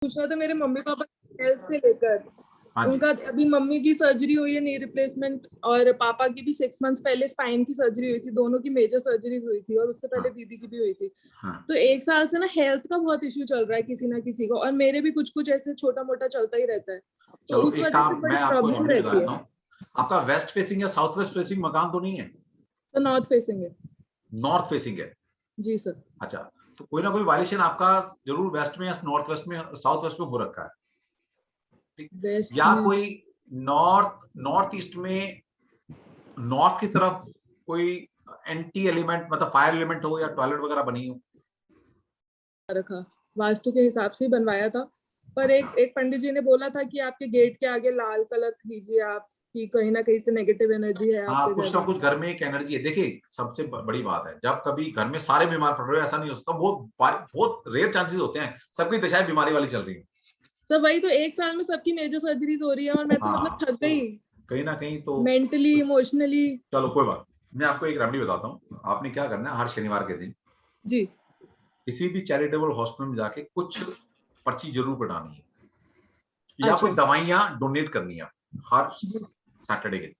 पूछना था मेरे मम्मी पापा हेल्थ से लेकर। हाँ जी। उनका अभी मम्मी की सर्जरी हुई है, नी रिप्लेसमेंट, और पापा की भी 6 मंथ्स पहले स्पाइन की सर्जरी हुई थी। दोनों की मेजर सर्जरी हुई थी, और उससे पहले हाँ। दीदी की भी हुई थी। हाँ। तो 1 साल से ना हेल्थ का बहुत इश्यू चल रहा है किसी ना किसी को, और मेरे भी कुछ कुछ ऐसे छोटा मोटा चलता ही रहता है, तो चलो उस एक वजह से काम बड़ी मैं आपको प्रॉब्लम रेमेडी रहती बताता है। हूँ। आपका वेस्ट फेसिंग या साउथ वेस्ट फेसिंग मकान तो नहीं है? तो नॉर्थ फेसिंग है। नॉर्थ फेसिंग है। जी सर। अच्छा, तो कोई ना कोई वायलेशन आपका जरूर वेस्ट में या नॉर्थ वेस्ट में, साउथ वेस्ट में हो रखा है। ठीक, वेस्ट या में। कोई नॉर्थ ईस्ट में, नॉर्थ की तरफ कोई एंटी एलिमेंट मतलब फायर एलिमेंट हो, या टॉयलेट वगैरह बनी हो। रखा, वास्तु के हिसाब से ही बनवाया था, पर एक पंडित जी ने बोला था कि आपके गेट के आगे लाल कलर कीजिए आप, कि कहीं ना कहीं से नेगेटिव एनर्जी है हाँ, आपके कुछ घर ना में। कुछ घर में एक एनर्जी है। देखिए सबसे बड़ी बात है, जब कभी घर में सारे बीमार पड़ रहे हो ऐसा नहीं हो सकता, बहुत रेयर चांसेस होते हैं सबकी दशाएं बीमारी वाली चल रही है। तो वही तो, 1 साल में सबकी मेजर सर्जरीज हो रही है, और मैं तो मतलब हाँ, थक तो गई, कहीं ना कहीं तो मेंटली कुछ, इमोशनली। चलो कोई बात, मैं आपको एक रेमेडी बताता हूँ। आपने क्या करना है, हर शनिवार के दिन जी। किसी भी चैरिटेबल हॉस्पिटल में जाके कुछ पर्ची जरूर कटानी है, या कोई अच्छा। दवाइयां डोनेट करनी है हर जी। सैटरडे के दिन,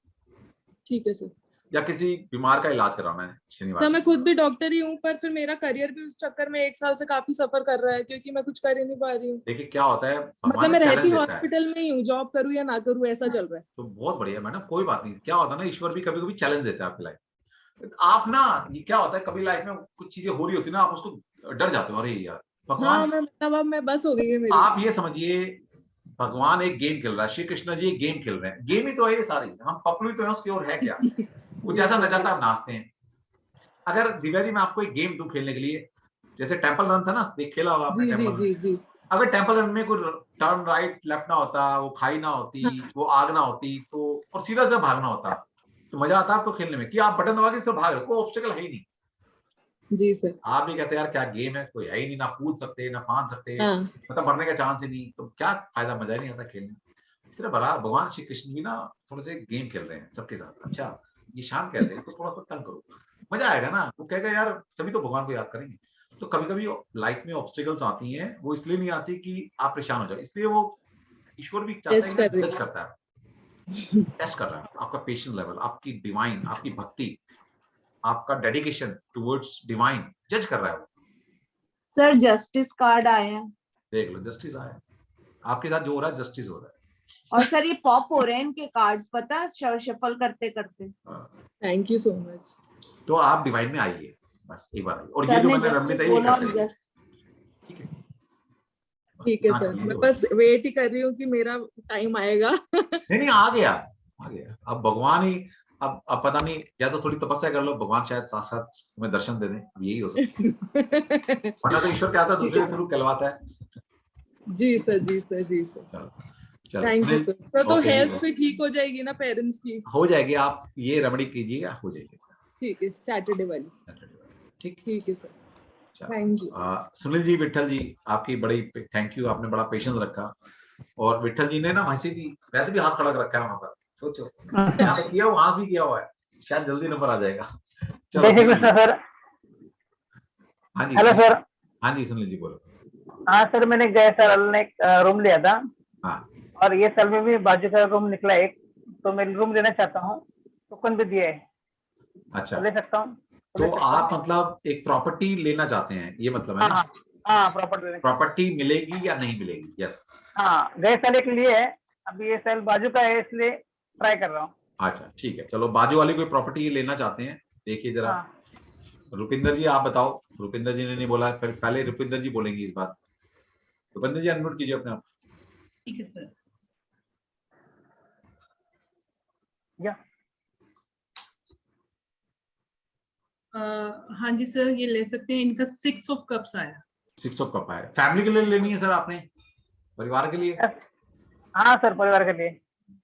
ठीक है सर। या किसी बीमार का इलाज कराना है शनिवार सर के मैं दिन। खुद भी डॉक्टर ही हूँ, पर फिर मेरा करियर भी उस चक्कर में 1 साल से काफी सफर कर रहा है, क्योंकि मैं कुछ कर ही नहीं पा रही हूँ। देखिए क्या होता है, मतलब भगवान मैं ने रहती चैलेंज देता है। हॉस्पिटल में ही हूँ, जॉब करूँ या ना करूँ, ऐसा चल रहा है। तो बहुत बढ़िया मैडम, कोई बात नहीं। क्या होता है ना, ईश्वर भी कभी कभी चैलेंज देता है आपकी लाइफ। आप ना, ये क्या होता है, कभी लाइफ में कुछ चीजें हो रही होती है ना, आप उसको डर जाते हो, अरे यार हाँ, भगवान। मैं मतलब अब मैं बस हो गई है मेरी। आप ये समझिए, भगवान एक गेम खेल रहा है, श्री कृष्ण जी एक गेम खेल रहे हैं, गेम ही तो है ये सारी, हम पपलू ही तो है उसकी, और है क्या। वो जी जैसा सर। नचाता है हम नाचते हैं। अगर दिव्या जी मैं आपको एक गेम दूं खेलने के लिए, जैसे टेंपल रन था ना, देख खेला होगा आपने जी जी टेंपल रन। जी जी। अगर टेंपल रन में कोई टर्न राइट लेफ्ट ना होता, वो खाई ना होती, हाँ। वो आग ना होती, तो और सीधा सीधा भागना होता, तो मजा आता आपको खेलने में, कि आप बटन दबा के सिर्फ भाग रहे हो, कोई ऑब्स्टेकल है ही नहीं। जी सर। आप भी कहते हैं यार क्या गेम है, कोई है ही नहीं, ना कूद सकते ना फांद सकते, हाँ। मतलब मरने का चांस ही नहीं, तो क्या फायदा, मजा ही नहीं आता खेलने में। इस तरह भला भगवान श्री कृष्ण भी ना थोड़े से गेम खेल रहे हैं सबके साथ। अच्छा, ये शांत कैसे है, तो थोड़ा सा तंग करो, मजा आएगा ना, वो कहेगा यार, तभी तो भगवान को याद करेंगे। तो कभी कभी लाइफ में ऑब्स्टिकल्स आती हैं, वो इसलिए नहीं आती कि आप परेशान हो जाओ, इसलिए वो ईश्वर भी चाहता है टेस्ट कि कर रही जज हूँ। करता है, टेस्ट कर रहा है आपका पेशेंस लेवल, आपकी डिवाइन, आपकी भक्ति, आपका डेडिकेशन टुवर्ड्स डिवाइन, जज कर रहा है वो। सर जस्टिस कार्ड आए हैं। देख लो, जस्टिस आया आपके साथ, जो हो रहा है जस्टिस हो रहा है। और सर ये पॉप हो रहे हैं इनके कार्ड्स, पता है, शफल करते करते। Thank you so much. तो आप डिवाइन में आइए, बस एक बार आइए, और ये सर जो ने मैंने रेमेडी जस्टिस बताई ये बोला करते और रहिए, जस्ट। ठीक है। ठीक है हाँ, सर, ये मैं हो बस जाए। वेट ही कर रही हूँ कि मेरा टाइम आएगा। नहीं नहीं, आ गया, आ गया, अब भगवान ही, अब पता नहीं, या तो थोड़ी तपस्या कर लो, भगवान शायद साथ साथ तुम्हें दर्शन दे दें, अब यही हो सकता है, वरना तो ईश्वर क्या आता है, ठीक दूसरे है के सर। थ्रू कहलवाता है। जी सर, जी सर, जी सर। चलो, चलो thank you Sunil, sir. Sir तो ओके जी, हेल्थ फिर ठीक हो जाएगी ना पेरेंट्स की? हो जाएगी, आप ये रेमेडी कीजिएगा, हो जाएगी। ठीक है, सैटरडे वाली। ठीक। ठीक है सर। Thank you. चलो, सुनील जी, विठल जी, आपकी बड़ी थैंक यू, आपने बड़ा पेशेंस रखा, और विठल जी ने ना वैसे भी हाथ खड़ा कर रखा है वहां पर, सोचो, यहाँ पे किया हुआ, हाथ भी किया हुआ है, शायद जल्दी नंबर आ जाएगा। चलो सुनील जी। सर। हाँ जी हेलो सुनील। सर। हाँ जी सुनील जी, बोलो। हाँ सर, मैंने गए साल ने एक रूम लिया था, हाँ, और ये साल में भी बाजू का रूम निकला एक, तो मैं रूम लेना चाहता हूँ, तो कौन भी दिया है, अच्छा, तो ले सकता हूँ, तो ले तो सकता आप हूँ। मतलब एक प्रॉपर्टी लेना चाहते हैं, ये मतलब है हाँ ना? हाँ हाँ, प्रॉपर्टी लेना चाहता हूँ। प्रॉपर्टी मिलेगी या नहीं मिलेगी? यस। हाँ, गए साल एक लिए है, अभी ये साल बाजू का है, इसलिए ट्राई कर रहा हूँ। अच्छा ठीक है, चलो बाजू वाली कोई प्रॉपर्टी लेना चाहते हैं, देखिए जरा। हाँ रुपिंदर जी आप बताओ, रुपिंदर जी ने नहीं बोला, फिर पहले रुपिंदर जी बोलेंगे इस बार। रुपिंदर जी अनम्यूट कीजिए अपने आप। ठीक है सर। या हाँ जी सर, ये ले सकते हैं, इनका 6 ऑफ कप्स आया। 6 ऑफ कप है, फैमिली के लिए लेनी है सर आपने, परिवार के लिए? हाँ सर, परिवार के लिए।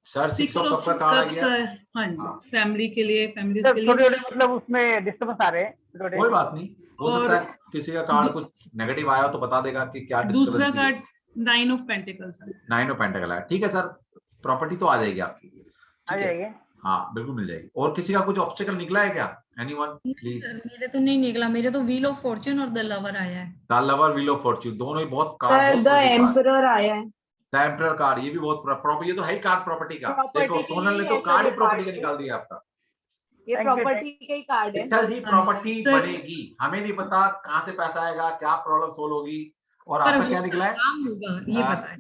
सर 6 6 ऑफ कप ऑफ का कार्ड आ कप्स गया। है। हाँ जी, हाँ, फैमिली के लिए, फैमिलीज सर के छोटे लिए। छोटे मतलब उसमें डिस्टर्बेंस आ रहे हैं, छोटे। कोई बात नहीं, हो और सकता है किसी का कार्ड कुछ नेगेटिव आया हो तो बता देगा कि क्या दूसरा डिस्टर्बेंस की है। कार्ड 9 ऑफ पेंटिकल्स है। 9 ऑफ पेंटाकल है, ठीक है सर, प्रॉपर्टी तो आ जाएगी आपकी, आ ठीक है। जाएंगे। हाँ बिल्कुल मिल जाएगी। और किसी का कुछ ऑब्स्टेकल निकला है क्या? एनीवन नहीं प्लीज? सर, मेरे तो नहीं निकला, मेरे तो व्हील ऑफ फॉर्च्यून और द लवर आया है। The lover, wheel of Fortune, दोनों ही बहुत सर कार्ड, द बहुत कार्ड। एम्परर आया है। द एम्परर कार्ड, ये भी बहुत प्रॉपर्टी, ये तो है ही कार्ड प्रॉपर्टी का। देखो प्रॉपर्टी सोनल ने तो कार्ड ही प्रॉपर्टी का निकाल दिया आपका। ये Thank you, प्रॉपर्टी का ही कार्ड है। विठल जी प्रॉपर्टी सर- बढ़ेगी, हमें नहीं पता कहाँ से पैसा आएगा, क्या प्रॉब्लम सोल्व होगी। और पर आपका क्या निकला है? काम होगा ये पता है।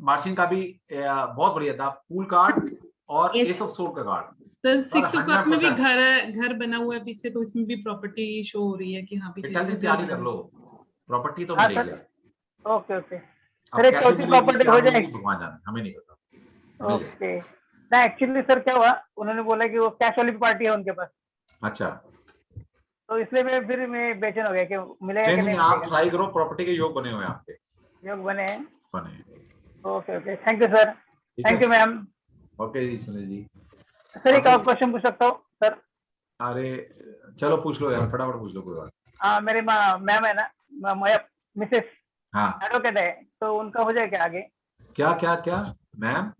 मार्शिन का भी बहुत बढ़िया था, फूल कार्ड और एस ऑफ सोर्ड का कार्ड। सर 6 ऑफ कप में भी 100% घर बना हुआ है पीछे, तो इसमें भी प्रॉपर्टी शो हो रही है कि हाँ पीछे विठल जी तैयारी कर लो, प्रॉपर्टी तो हाँ मिलेगी। Sir, okay okay. अब सर एक कैसे चौथी मिलेगी, प्रॉपर्टी क्या हो मिलेगी, जाएगी? भगवान जाने, हमें नहीं पता। मिल जाएगी। ओके ना, एक्चुअली सर क्या हुआ, उन्होंने बोला कि वो कैश वाली पार्टी है उनके पास, अच्छा, तो इसलिए मैं बेचैन हो गया कि मिलेगा कि नहीं नहीं नहीं, आप मिलेगा। ट्राई करो, प्रॉपर्टी के योग बने हुए हैं आपके, योग बने हैं। बने हैं। Okay okay, thank you sir, ठीक थैंक है, you ma'am. Okay ji Sunil ji. Sir एक और क्वेश्चन पूछ सकता हूँ सर? अरे चलो पूछ लो यार, फटाफट पूछ लो, कोई बात। हाँ, मेरे मैम है ना, मिसेस हाँ, एडवोकेट है, तो उनका हो जाए क्या आगे? क्या क्या क्या मैम?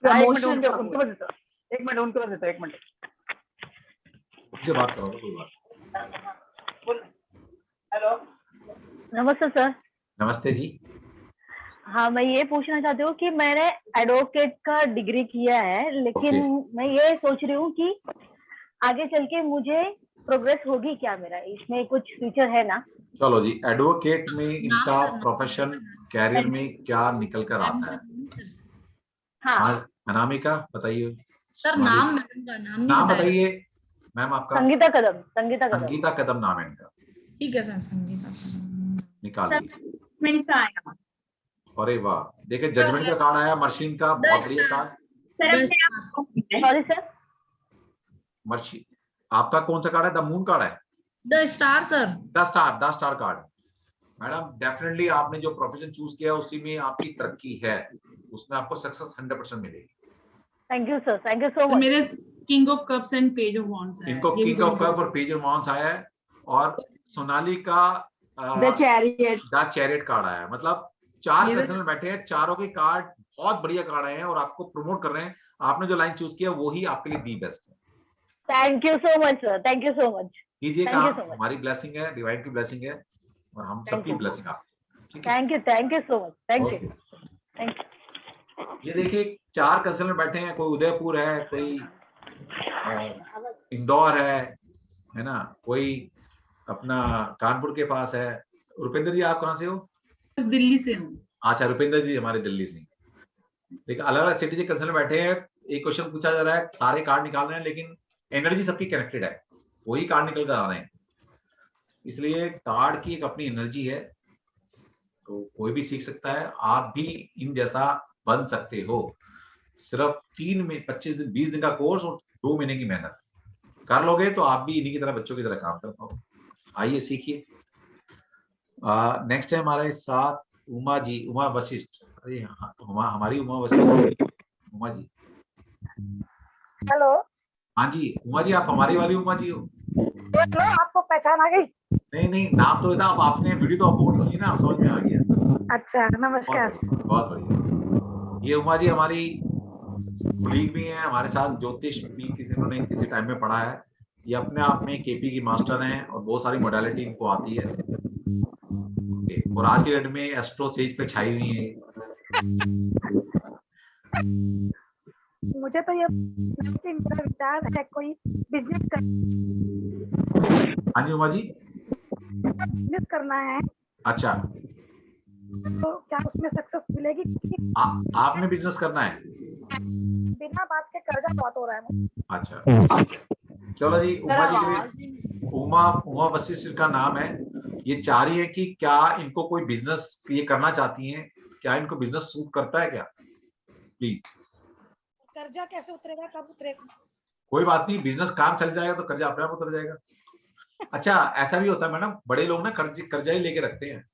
प्रमोशन उनके पास देता हूँ, एक मिनट उनके पास देता हूँ, एक मिनट मुझसे बात करो, कोई बात। हेलो, नमस्ते सर। नमस्ते जी। हाँ, मैं ये पूछना चाहती हूँ कि मैंने एडवोकेट का डिग्री किया है, लेकिन मैं ये सोच रही हूँ कि आगे चल के मुझे प्रोग्रेस होगी क्या, मेरा इसमें कुछ फ्यूचर है ना? चलो जी, एडवोकेट में इनका सर, नाम। प्रोफेशन कैरियर में क्या निकल कर आता है? हाँ, अनामिका बताइए। सर नाम मैडम का नाम नहीं नाम बताया। बताइए मैम आपका। संगीता कदम, संगीता कदम। संगीता कदम नाम है इनका, ठीक है सर, संगीता। निकालिए। अरे वाह, देखिए जजमेंट का कार्ड आया, मर्शीन का बहुत बढ़िया कार्ड। सॉरी सर, मर्शी, आपका कौन सा कार्ड है? द मून कार्ड है? The star sir. The star card. Madam definitely आपने जो प्रोफेशन चूज किया उसी में आपकी तरक्की है, उसमें आपको सक्सेस 100% मिलेगी। Thank you sir, thank you so much. मेरे king of cups and page of wands है। इनको किंग ऑफ कप और पेज ऑफ वॉन्ड्स आया है, और सोनाली का द चैरियट कार्ड आया है। मतलब 4 ये तो- कंसल्टेंट बैठे हैं, चारों के कार्ड बहुत बढ़िया कार्ड आए हैं और आपको प्रमोट कर रहे हैं। आपने जो लाइन चूज किया वो ही आपके लिए दी बेस्ट है। Thank you so much sir, thank you so much. कीजिए Thank you काम, so much. हमारी ब्लेसिंग है, डिवाइन की ब्लेसिंग है, और हम Thank सबकी you. ब्लेसिंग आप। ठीक है, thank you so much, thank you, Okay. Thank you. ये देखिए 4 कंसल्टेंट बैठे हैं, कोई उदयपुर है, कोई इंदौर है ना, कोई अपना कानपुर के पास है। रुपेंद्र जी आप कहाँ से हो? दिल्ली से हूँ। अच्छा, रुपेंद्र जी हमारे दिल्ली से। देखिए अलग अलग सिटी से कंसल्टेंट बैठे हैं, एक क्वेश्चन पूछा जा रहा है, सारे कार्ड निकाल रहे हैं, लेकिन एनर्जी सबकी कनेक्टेड है, वही कार्ड निकल कर आ रहे हैं। इसलिए कार्ड की एक अपनी एनर्जी है, तो कोई भी सीख सकता है, आप भी इन जैसा बन सकते हो। सिर्फ 3 में 25 दिन 20 दिन का कोर्स और 2 महीने की मेहनत कर लोगे तो आप भी इन्हीं की तरह बच्चों की तरह काम कर पाओगे। आइए सीखिए। नेक्स्ट है हमारे साथ उमा जी, उमा वशिष्ठ। अरे हमारी उमा वशिष्ठ, उमा जी। हेलो, हाँ जी उमा जी, आप हमारी वाली उमा जी हो? हेलो, आपको पहचान आ गई? नहीं नहीं, नाम तो था, अब आपने वीडियो तो अपलोड की ना, समझ में आ गया। अच्छा, नमस्कार। बहुत बढ़िया। ये उमा जी हमारी कुलीग भी हैं, हमारे साथ ज्योतिष भी किसी टाइम में पढ़ा है। ये अपने आप में केपी की मास्टर हैं और बहुत सारी मोडालिटी इनको आती है, और आज के डेट में एस्ट्रो सेज पे छाई हुई है। मुझे तो ये मेरा विचार है कोई बिजनेस हाँ जी उमा जी, करना है, अच्छा तो क्या उसमें सक्सेस मिलेगी? आपने बिजनेस करना है? बिना बात के कर्जा बहुत हो रहा है। अच्छा ठीक है, चलो जी। उमा जी के, उमा वशिष्ठ का नाम है। ये चाह रही है कि क्या इनको कोई बिजनेस ये करना चाहती हैं, क्या इनको बिजनेस सूट करता है क्या? प्लीज। कर्जा कैसे उतरेगा, कब उतरेगा? कोई बात नहीं, बिजनेस काम चल जाएगा तो कर्जा अपने आप उतर जाएगा। अच्छा ऐसा भी होता है मैडम, बड़े लोग ना कर्जा ही लेके रखते हैं।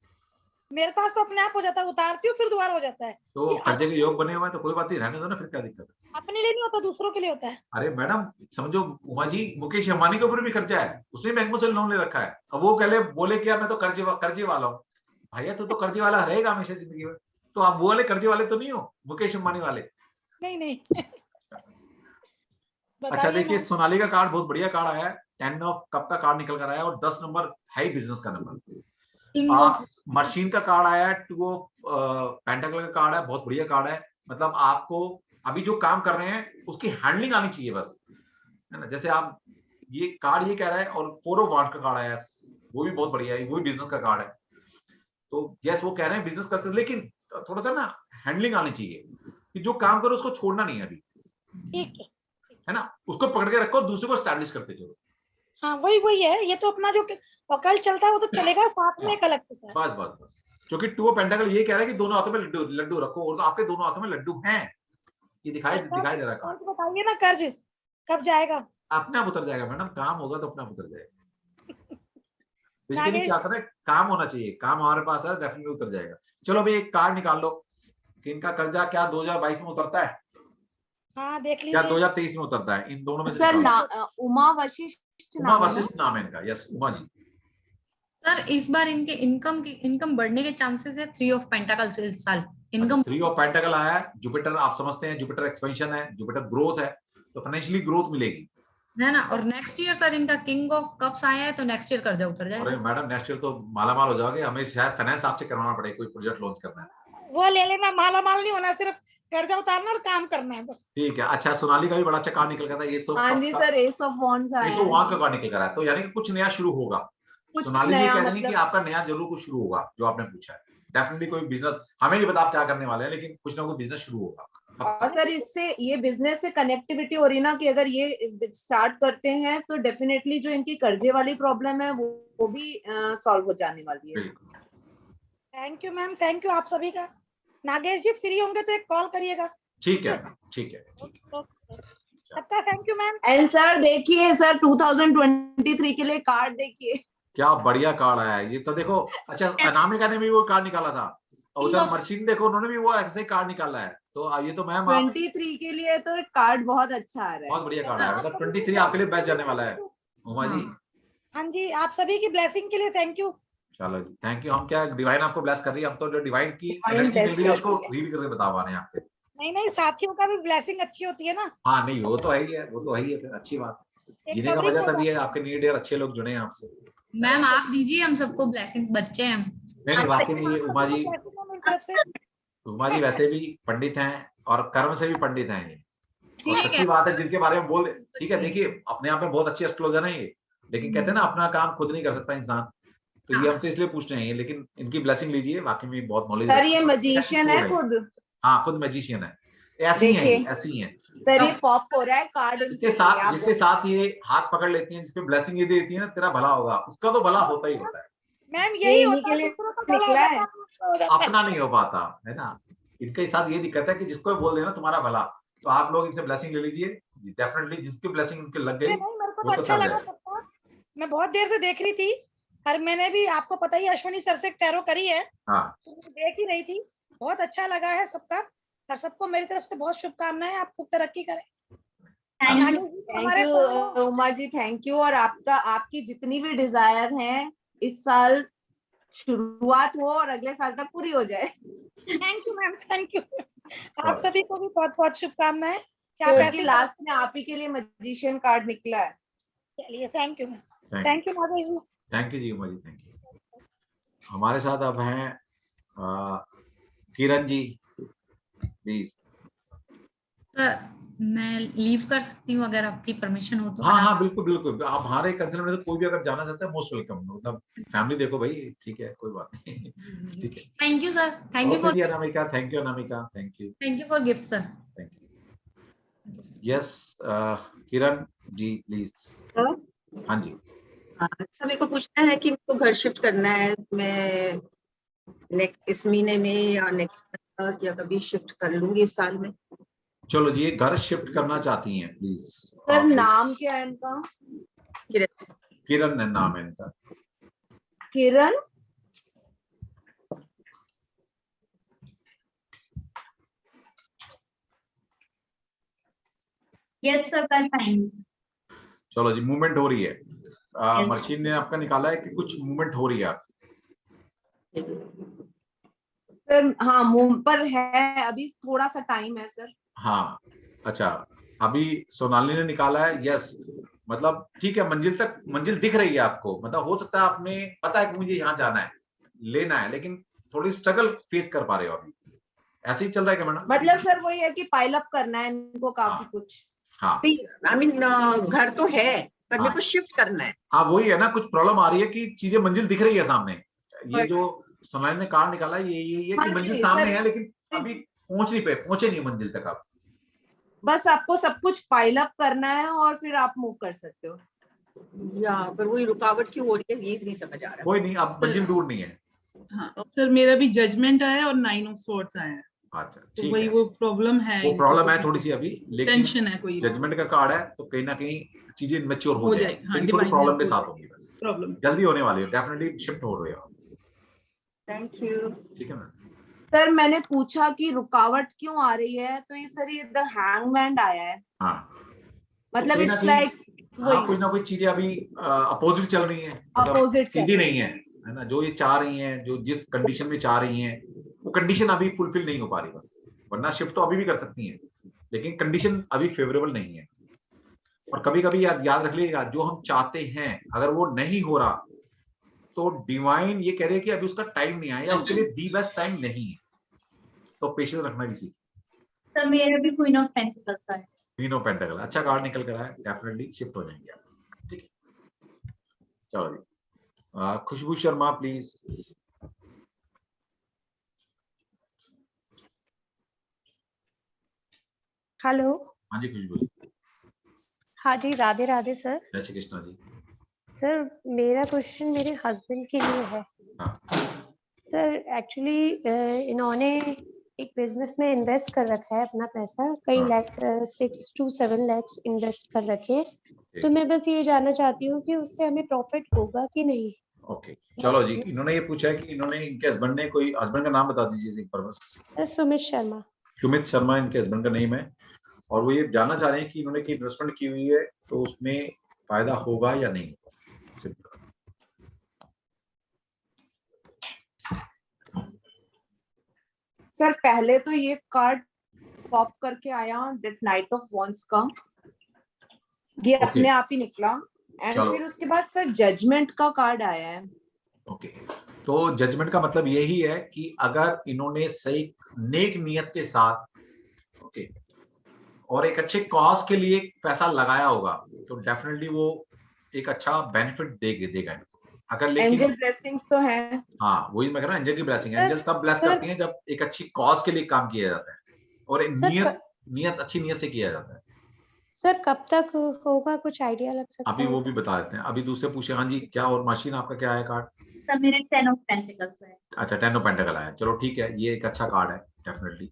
मेरे पास तो अपने आप हो जाता है, उतारती हूँ फिर दोबारा हो जाता है। तो कर्जे के योग बने हुए हैं तो कोई बात नहीं, रहने दो ना, फिर क्या दिक्कत है? अपने लिए नहीं होता, दूसरों के लिए होता है। अरे मैडम समझो, उमा जी मुकेश अंबानी के ऊपर भी कर्जा है, उसने बैंकों से लोन ले रखा है। अब वो कहले बोले क्या मैं तो कर्जे वाला हूँ। भैया तो कर्जे वाला रहेगा हमेशा जिंदगी में, तो आप वो वाले कर्जे वाले तो नहीं हो, मुकेश अंबानी वाले। नहीं अच्छा देखिए, सोनाली का कार्ड बहुत बढ़िया कार्ड आया है। 10 ऑफ कप का कार्ड निकल कर आया और 10 नंबर है ही बिजनेस का नंबर। किंग ऑफ मशीन का कार्ड आया है, 2 ऑफ पेंटाकल का कार्ड है, बहुत बढ़िया कार्ड है। मतलब आपको अभी जो काम कर रहे हैं उसकी हैंडलिंग आनी चाहिए बस, है ना। जैसे आप ये कार्ड ये कह रहा है, और 4 ऑफ वांड का कार्ड आया है, वो भी बहुत बढ़िया है, वो भी बिजनेस का कार्ड है। तो यस वो कह रहे हैं बिजनेस करते हैं, लेकिन थोड़ा सा ना हैंडलिंग आनी चाहिए कि जो काम करो उसको छोड़ना नहीं है अभी, ठीक है ना। उसको पकड़ के रखो, दूसरे को स्टैब्लिश करते चलो। हाँ वही है, ये तो अपना जो ऑकल्ट चलता है वो तो चलेगा, साथ में एक अलग चलता है। बस बस बस, क्योंकि 2 ऑफ पेंटाकल ये कह रहा है कि दोनों हाथों में लड्डू लड्डू रखो, और तो आपके दोनों हाथों में लड्डू हैं, ये दिखाई दे रहा है कार्ड। तो बताइए ना, कर्ज कब जाएगा? अपने आप उतर जाएगा मैडम, काम होगा तो अपने आप उतर जाएगा। बेसिकली नागेश क्या करना है, काम होना चाहिए, काम हमारे पास है, डेफिनेटली उतर जाएगा। चलो भाई एक कार्ड निकाल लो कि इनका कर्जा क्या 2022 में उतरता है हाँ देख क्या लीजिए। 2023 में उतरता है, इन दोनों में से सर निकालो। उमा वशिष्ठ उमा नाम है ना? वशिष्ठ नाम है इनका। यस उमा जी। सर इस बार इनके इनकम बढ़ने के चांसेस है 3 ऑफ पेंटाकल से इस साल इनकम 3 ऑफ पेंटाकल आया है, जुपिटर आप समझते हैं, जुपिटर एक्सपेंशन है, जुपिटर ग्रोथ है, तो फाइनेंशियली ग्रोथ मिलेगी, है ना। और नेक्स्ट ईयर सर इनका किंग ऑफ कप्स आया है, तो नेक्स्ट ईयर कर्जा उतर अरे जाएगा। मैडम नेक्स्ट ईयर तो मालामाल हो जाओगे, हमें शायद फाइनेंस आपसे करवाना पड़ेगा, कोई प्रोजेक्ट लॉन्च करना है। वो ले लेना, माला माल नहीं होना, सिर्फ कर्जा उतारना और काम करना है बस। ठीक है। अच्छा सोनाली का भी बड़ा अच्छा कार्ड निकल गया था, ये सब हाँ जी सर, एस ऑफ वॉन्ड्स आया इसको है। वहां का कार्ड निकल रहा है, तो यानी कि कुछ नया शुरू होगा। कुछ सोनाली जी नया कह रही है कि मतलब आपका नया जरूर कुछ शुरू होगा, जो आपने पूछा है। डेफिनेटली कोई बिजनेस, हमें नहीं पता आप क्या करने वाले हैं, लेकिन कुछ ना कुछ बिजनेस शुरू होगा। और सर इससे ये बिजनेस से कनेक्टिविटी हो रही ना, कि अगर ये स्टार्ट करते हैं तो डेफिनेटली जो इनकी कर्जे वाली प्रॉब्लम है वो भी सॉल्व हो जाने वाली है। बिल्कुल। Thank you ma'am, thank you आप सभी का। नागेश जी फ्री होंगे तो एक कॉल करिएगा। ठीक है ठीक है ठीक है। सबका thank you ma'am. And sir देखिए सर 2023 के लिए कार्ड देखिए, क्या बढ़िया कार्ड आया है ये तो देखो। अच्छा अनामिका ने भी वो कार्ड निकाला था, और उधर मर्शिन देखो उन्होंने भी वो ऐसे कार्ड निकाला है। तो ये तो मैम आप 23 के लिए तो कार्ड बहुत अच्छा आ रहा है। बहुत बढ़िया कार्ड आया, मतलब 23 आपके लिए बेस्ट जाने वाला है उमा जी। हाँ जी, आप सभी की ब्लेसिंग के लिए थैंक यू। चलो जी थैंक यू। हम क्या डिवाइन आपको ब्लेस कर रही है, हम तो जो डिवाइन की Divine एनर्जी मिल bless रही है उसको कर रही रीड करके बता पा रहे हैं आपके। नहीं साथियों का भी ब्लेसिंग अच्छी होती है ना। हाँ नहीं वो तो है ही है, वो तो है ही है, फिर अच्छी बात है। जीने का मजा तभी है, आपके न्यू ईयर अच्छे लोग जुड़े हैं आपसे। मैम आप दीजिए हम सबको ब्लेसिंग्स, बच्चे हैं। नहीं वाकई में ये उमा जी, तरफ से उमा जी वैसे भी पंडित हैं और कर्म से भी पंडित हैं ये, और ठीक सच्ची है। बात है जिनके बारे में बोल। ठीक है देखिए अपने आप में बहुत अच्छे एस्ट्रोलॉजर हैं ये, लेकिन कहते हैं ना अपना काम खुद नहीं कर सकता इंसान, तो ये हमसे इसलिए पूछ रहे हैं, लेकिन इनकी ब्लेसिंग लीजिए, वाकई में बहुत नॉलेज। सर ये मजिशियन है खुद। हाँ खुद मैजिशियन है, ऐसी हैं ऐसी हैं। सर ये पॉप हो रहा है कार्ड, जिसके साथ ये हाथ पकड़ लेती हैं, जिसपे ब्लेसिंग ये देती है ना, तेरा भला होगा, उसका तो भला होता ही होता है। मैम यही होता के लिए निकला है, अपना नहीं हो पाता है ना। इनके साथ ये दिक्कत है कि जिसको बोल देना तुम्हारा भला, तो आप लोग इनसे ब्लेसिंग ले लीजिए, डेफिनेटली जिसकी ब्लेसिंग उनके लग गई मेरे को वो तो अच्छा कर लगा जाएगा। सबका। मैं बहुत देर से देख रही थी, और मैंने भी आपको पता ही अश्विनी सर से टैरो करी है, हाँ तो मैं देख ही रही थी। बहुत अच्छा लगा है सबका, और सबको मेरी तरफ से बहुत शुभकामनाएं, आप खूब तरक्की करें। Thank you Uma ji, thank you. और आपकी जितनी भी डिजायर हैं इस साल शुरुआत हो और अगले साल तक पूरी हो जाए। Thank you ma'am, thank you. आप सभी को भी बहुत बहुत शुभकामनाएं। क्या क्योंकि लास्ट में आप ही के लिए मजिशियन कार्ड निकला है। चलिए thank you ma'am, thank you Nagesh ji. Thank you ji Uma ji, thank you. हमारे साथ अब हैं किरण जी, प्लीज। सर मैं लीव कर सकती हूँ अगर आपकी परमिशन हो तो। हाँ हाँ बिल्कुल बिल्कुल, आप हमारे कंसर्न में से कोई भी अगर जाना चाहता है मोस्ट वेलकम, मतलब फैमिली देखो भाई, ठीक है कोई बात नहीं। ठीक है thank you sir, thank you for Anamika, thank you Anamika, thank you for gift sir. Thank you. Yes Kiran ji please. हाँ जी सभी को पूछना है कि मुझको घर शिफ्ट करना है, मैं नेक्स्ट इस महीने में या नेक्स्ट या कभी शिफ्ट कर लूंगी इस साल में। चलो जी, घर शिफ्ट करना चाहती हैं प्लीज। सर नाम क्या है इनका? किरण नाम है इनका। किरण। यस सर कर पाएंगे। चलो जी मूवमेंट हो रही है, मशीन ने आपका निकाला है कि कुछ मूवमेंट हो रही है आपकी। सर हाँ मुंह पर है, अभी थोड़ा सा टाइम है सर। हाँ अच्छा, अभी सोनाली ने निकाला है यस, मतलब ठीक है, मंजिल दिख रही है आपको, मतलब हो सकता है आपने पता है कि मुझे यहाँ जाना है, लेना है, लेकिन थोड़ी स्ट्रगल फेस कर पा रहे हो अभी, ऐसे ही चल रहा है क्या मैडम? मतलब सर वही है कि पाइल अप करना है इनको काफी कुछ। हाँ आई मीन घर तो है पर मेरे हाँ। को शिफ्ट करना है। हाँ वही है ना, कुछ प्रॉब्लम आ रही है कि चीजें मंजिल दिख रही है सामने। ये जो सोनाली ने कार्ड निकाला ये हाँ कि मंजिल जी, सामने सर। है, लेकिन अभी पहुंचे नहीं मंजिल तक आप। बस आपको सब कुछ पाइल अप करना है और फिर आप मूव कर सकते हो। या पर वही रुकावट क्यों हो रही है ये नहीं समझ आ रहा। कोई नहीं, अब मंजिल दूर नहीं है। हाँ सर, मेरा भी जजमेंट आया और 9 ऑफ स्वॉर्ड्स आया है। अच्छा तो ठीक वही है, वो प्रॉब्लम है, वो प्रॉब्लम है थोड़ी सी अभी, लेकिन टेंशन है कोई जजमेंट का कार्ड है तो कहीं ना कहीं चीजें मैच्योर हो जाएगी, हाँ, लेकिन थोड़ी divine प्रॉब्लम के help साथ हो होगी, बस प्रॉब्लम। जल्दी होने वाली है, डेफिनेटली शिफ्ट हो रही है। Thank you. ठीक है मैम। सर मैंने पूछा कि रुकावट क्यों आ रही है, तो ये सर ये द हैंगमैन आया है। हाँ मतलब कहीं ना इट्स कहीं, लाइक हाँ कोई ना कोई चीजें अभी अपोजिट चल रही हैं, मतलब अपोजिट सीधी नहीं है ना, जो ये चाह रही हैं, जो जिस कंडीशन में चाह रही हैं वो कंडीशन अभी फुलफिल नहीं हो पा रही बस, वरना शिफ्ट तो अभी भी कर सकती हैं, लेकिन कंडीशन अभी फेवरेबल नहीं है। और कभी कभी याद रख लीजिएगा, जो हम चाहते हैं अगर वो नहीं हो रहा तो डिवाइन ये कह रहे हैं कि अभी उसका टाइम नहीं आया, उसके लिए दी बेस्ट टाइम नहीं है, तो पेशेंस रखना भी सीखिए। सर मेरा भी क्वीन ऑफ पेंटिकल्स का है। क्वीन ऑफ पेंटाकल अच्छा कार्ड निकल कर आया, डेफिनेटली शिफ्ट हो जाएंगे आप। ठीक है, चलो जी। खुशबू शर्मा प्लीज। हेलो। हाँ जी खुशबू जी। हाँ जी, राधे राधे सर। जय श्री कृष्णा जी। सर मेरा क्वेश्चन मेरे हस्बैंड के लिए है। सर एक्चुअली इन्होंने एक बिजनेस में इन्वेस्ट कर रखा है अपना पैसा, कई लाख 6 to 7 लाख इन्वेस्ट कर रखे हैं, तो मैं बस ये जानना चाहती हूँ कि उससे हमें प्रॉफिट होगा कि नहीं। ओके चलो जी, इन्होंने ये पूछा है कि इन्होंने इनके हस्बैंड ने कोई, हस्बैंड का नाम बता दीजिए एक बार बस। सुमित शर्मा। सुमित शर्मा इनके हस्बैंड का नेम है, और वो ये जानना चाह रहे हैं कि इन्होंने की इन्वेस्टमेंट की हुई है तो उसमें फायदा होगा या नहीं। सर पहले तो ये कार्ड पॉप करके आया दैट नाइट ऑफ वॉन्ड्स का, ये अपने आप ही निकला, एंड फिर उसके बाद सर जजमेंट का कार्ड आया है। ओके तो जजमेंट का मतलब यही है कि अगर इन्होंने सही नेक नियत के साथ ओके और एक अच्छे कॉज के लिए पैसा लगाया होगा तो डेफिनेटली वो एक अच्छा बेनिफिट देगा। अगर लेकिन एंजल ब्लेसिंग्स तो है। हाँ वही मैं कह रहा हूँ, एंजल की ब्लेसिंग, एंजल तब ब्लेस करती हैं जब एक अच्छी कॉज के लिए काम किया जाता है और नियत अच्छी नियत से किया जाता है। सर कब तक होगा, कुछ आइडिया लग सकता है? अभी वो भी बता देते हैं, अभी दूसरे पूछे। हाँ जी क्या, और मशीन आपका क्या है कार्ड? सर मेरे 10 ऑफ पेंटिकल्स है। अच्छा 10 ऑफ पेंटाकल आया, चलो ठीक है, ये एक अच्छा कार्ड है डेफिनेटली।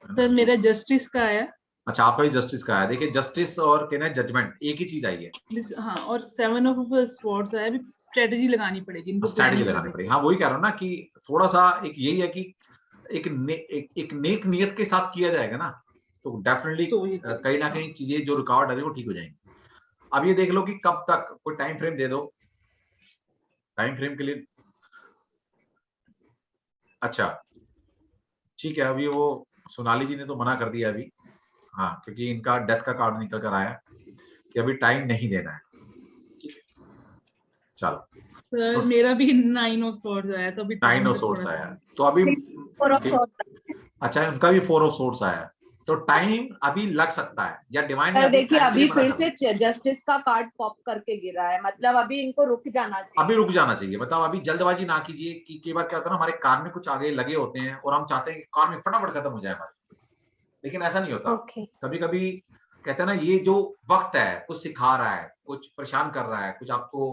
सर मेरा जस्टिस का आया। अच्छा आपका भी जस्टिस का आया, देखिए जस्टिस और कहना है जजमेंट एक ही चीज आई है। हाँ और 7 ऑफ स्वॉर्ड्स आया, अभी स्ट्रेटजी लगानी पड़ेगी इनको, स्ट्रेटजी लगानी पड़ेगी। हाँ वही कह रहा हूँ ना कि थोड़ा सा एक यही है कि एक नेक नियत के साथ किया जाएगा ना तो डेफिनेटली कहीं ना कहीं चीजें जो रुकावट है वो ठीक हो जाएंगी। अब ये देख लो कि कब तक, कोई टाइम फ्रेम दे दो, टाइम फ्रेम के लिए। अच्छा ठीक है, अभी वो सोनाली जी ने तो मना कर दिया अभी, हाँ क्योंकि इनका डेथ का कार्ड निकल कर आया कि अभी टाइम नहीं देना है। चलो सर मेरा भी 9 ऑफ स्वॉर्ड्स आया, तो अभी 9 ऑफ स्वॉर्ड्स आया, तो अभी अच्छा उनका भी 4 ऑफ स्वॉर्ड्स आया, तो टाइम अभी लग सकता है या डिवाइन ने देखिए अभी फिर से जस्टिस का कार्ड पॉप करके गिरा है, मतलब अभी इनको रुक जाना चाहिए। अभी रुक जाना चाहिए, मतलब अभी जल्दबाजी ना कीजिए कि कई बार क्या होता है ना, हमारे कार में कुछ आगे लगे होते हैं और हम चाहते हैं कि कार में फटाफट खत्म हो जाए हमारे, लेकिन ऐसा नहीं होता। कभी कभी कहते हैं ना, ये जो वक्त है कुछ सिखा रहा है, कुछ परेशान कर रहा है, कुछ आपको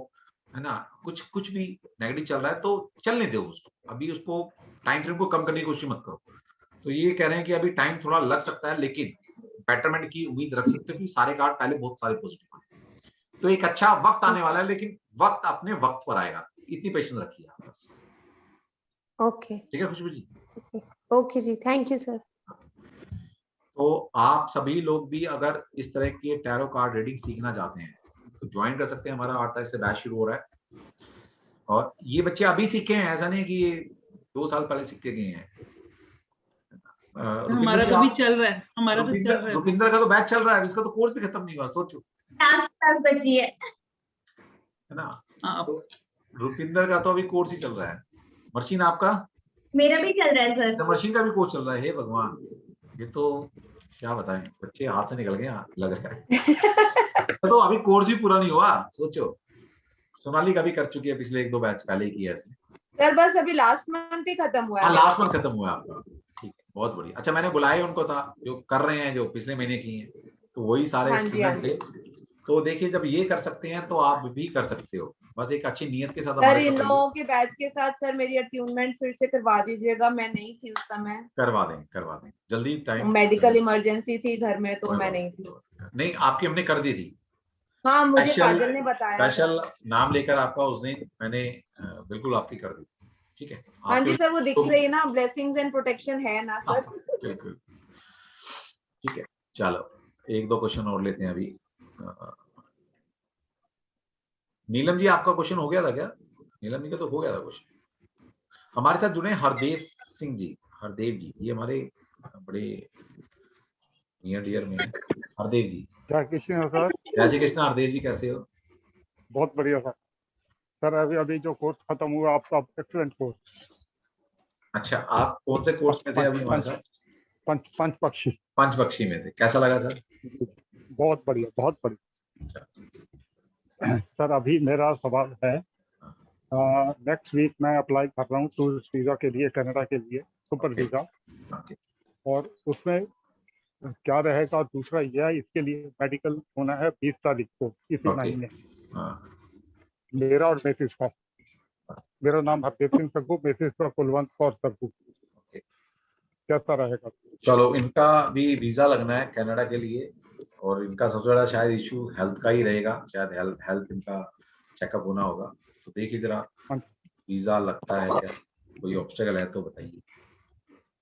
है ना, कुछ भी नेगेटिव चल रहा है तो चलने दो उसको, अभी उसको टाइम फ्रेम को कम करने की कोशिश मत करो। तो ये कह रहे हैं कि अभी टाइम थोड़ा लग सकता है, लेकिन बेटरमेंट की उम्मीद रख सकते हो कि सारे कार्ड पहले बहुत सारे पॉजिटिव हैं, तो एक अच्छा वक्त आने वाला है, लेकिन वक्त अपने वक्त पर आएगा, इतनी पेशेंस रखिए आप बस। ओके ठीक है Khushboo ji. Okay ji, thank you sir. तो आप सभी लोग भी अगर इस तरह के टैरो कार्ड रीडिंग सीखना चाहते हैं तो ज्वाइन कर सकते हैं, हमारा 8 तारीख से बैच शुरू हो रहा है, और ये बच्चे अभी सीखे हैं, ऐसा नहीं कि ये 2 साल पहले सीख के गए हैं। हमारा तो भी चल रहा है, हमारा तो चल रहा है। रुपिंदर का तो बैच चल रहा है, इसका तो कोर्स भी खत्म नहीं हुआ, सोचो 4 साल बची है। है ना। तो रुपिंदर का तो अभी कोर्स ही चल रहा है। मर्शीन आपका? मेरा भी चल रहा है सर। तो मर्शीन का भी कोर्स चल रहा है। हे भगवान, ये तो क्या बताएं, बच्चे हाथ से निकल गए लग रहा है। तो अभी कोर्स ही पूरा नहीं हुआ, सोचो। सोनाली का भी कर चुकी है, पिछले 1-2 बैच पहले ही किया ऐसे। सर बस अभी लास्ट मंथ ही खत्म हुआ है। हाँ, लास्ट मंथ खत्म हुआ आपका। ठीक है, बहुत बढ़िया। अच्छा, मैंने बुलाया उनको था जो कर रहे हैं, जो पिछले महीने की हैं, तो वही सारे स्टूडेंट थे। तो देखिए, जब ये कर सकते हैं तो आप भी कर सकते हो, बस एक अच्छी नियत के साथ। सर इन लोगों के बैच के साथ सर मेरी अट्यूनमेंट फिर से करवा दीजिएगा, मैं नहीं थी उस समय। करवा दें जल्दी। टाइम मेडिकल इमरजेंसी थी घर में, तो मैं नहीं थी। नहीं, आपकी हमने कर दी थी। हाँ, मुझे काजल ने बताया। स्पेशल नाम लेकर आपका उस दिन मैंने बिल्कुल आपकी कर दी। ठीक है। हाँ जी सर, वो दिख रही है ना, ब्लेसिंग्स एंड प्रोटेक्शन है ना सर। बिल्कुल। ठीक है, चलो 1-2 क्वेश्चन और लेते हैं अभी। नीलम जी, आपका क्वेश्चन हो गया था क्या? नीलम जी का तो हो गया था क्वेश्चन। हमारे साथ जुड़े हरदेव सिंह जी। हरदेव जी ये हमारे बड़े नियर डियर में हरदेव जी। जय कृष्ण सर। जय श्री कृष्ण। हरदेव जी कैसे हो? बहुत बढ़िया सर। सर अभी जो कोर्स खत्म हुआ आपका, एक्सीलेंट कोर्स। अच्छा, आप कौन से कोर्स में थे अभी हमारे साथ? पंचपक्षी में थे। कैसा लगा सर? बहुत बढ़िया, बहुत बढ़िया। सर अभी मेरा सवाल है, नेक्स्ट वीक मैं अप्लाई कर रहा हूँ टूरिस्ट वीजा के लिए, कनाडा के लिए, सुपर वीजा। और उसमें क्या रहेगा? दूसरा यह है, इसके लिए मेडिकल होना है 20 तारीख को इसी महीने। मेरा और मिसेस का, मेरा नाम हरदेव सिंह सग्गू, मिसेस का कुलवंत कौर सग्गू। कैसा रहेगा? चलो, इनका भी वीजा लगना है कनाडा के लिए, और इनका सबसे बड़ा शायद इशू हेल्थ का ही रहेगा। शायद हेल्थ इनका चेकअप होना होगा। तो देखिए जरा, वीजा लगता है क्या? कोई ऑब्स्टेकल है तो बताइए।